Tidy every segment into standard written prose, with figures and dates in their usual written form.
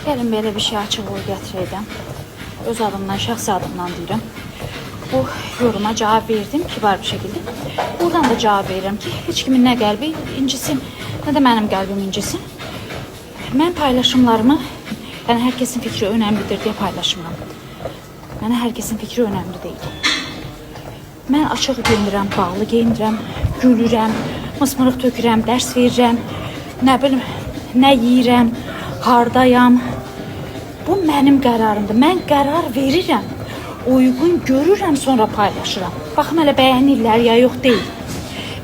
Gəlin belə bir şey açıqlığı gətirəydim. Öz adımdan, şəxsi adımdan deyirəm. Bu yoruma cavab verdim kibar bir şəkildə. Buradan da cavab verirəm ki, heç kimin nə qəlbi incisin, nə də mənim qəlbim incisin. Mən paylaşımlarımı, yəni hər kəsin fikri önəmlidir deyə paylaşmıram. Yəni hər kəsin fikri önəmli deyil. Mən açıq geyinirəm, bağlı geyinirəm, gülürəm, mısmırıq tökürəm, dərs verirəm, nə bilim, nə yeyirəm, hardayam. Bu mənim qərarımdır. Mən qərar verirəm, uyğun görürəm, sonra paylaşıram. Baxım hələ bəyənirlər ya yox deyil.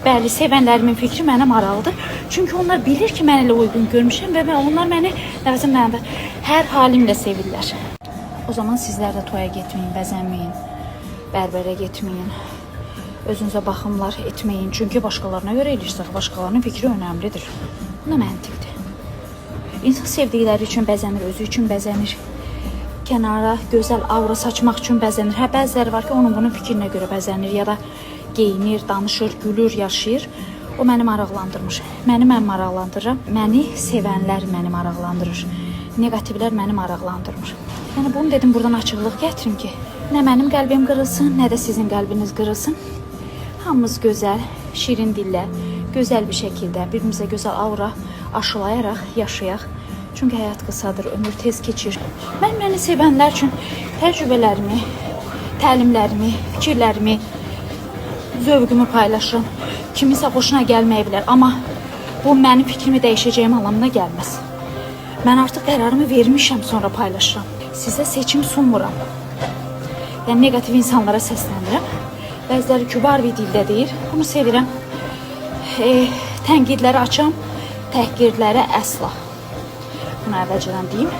Bəli, sevənlərimin fikri mənə maraqlıdır. Çünki onlar bilir ki, mən elə uyğun görmüşəm və onlar məni nəvəzimlə hər halimlə sevirlər. O zaman sizlər də toya getməyin, bəzənməyin, bərbərə getməyin, özünüzə baxımlar etməyin. Çünki başqalarına görə eləyirsiniz, başqalarının fikri önəmlidir. Bu da məntiqdir. İnsan sevdikləri üçün bəzənir, özü üçün bəzənir. Kənara gözəl aura saçmaq üçün bəzənir. Hə, bəziləri var ki, onun bunun fikrinə görə bəzənir ya da geyinir, danışır, gülür, yaşayır. O məni maraqlandırmır. Mən maraqlandırıram. Məni sevənlər məni maraqlandırır. Negativlər məni maraqlandırmır. Yəni bunu dedim, buradan açıqlıq gətirim ki, nə mənim qəlbim qırılsın, nə də sizin qəlbiniz qırılsın. Hamımız gözəl, şirin dillə, gözəl bir şəkildə bir-birimizə gözəl aura aşılayaraq yaşayaq. Çünki həyat qısadır, ömür tez keçir. Mən məni sevənlər üçün təcrübələrimi, təlimlərimi, fikirlərimi, zövqümü paylaşıram. Kimisə xoşuna gəlməyə bilər, amma bu mənim fikrimi dəyişəcəyim anlamına gəlməz. Mən artıq qərarımı vermişəm, sonra paylaşıram. Sizə seçim sunmuram. Yəni negativ insanlara səslənirəm. Bəziləri kübar bir dildə deyir. Bunu sevirəm. Tənqidləri açam, təhqirləri əsla. Bunu əvvəlcədən deyim.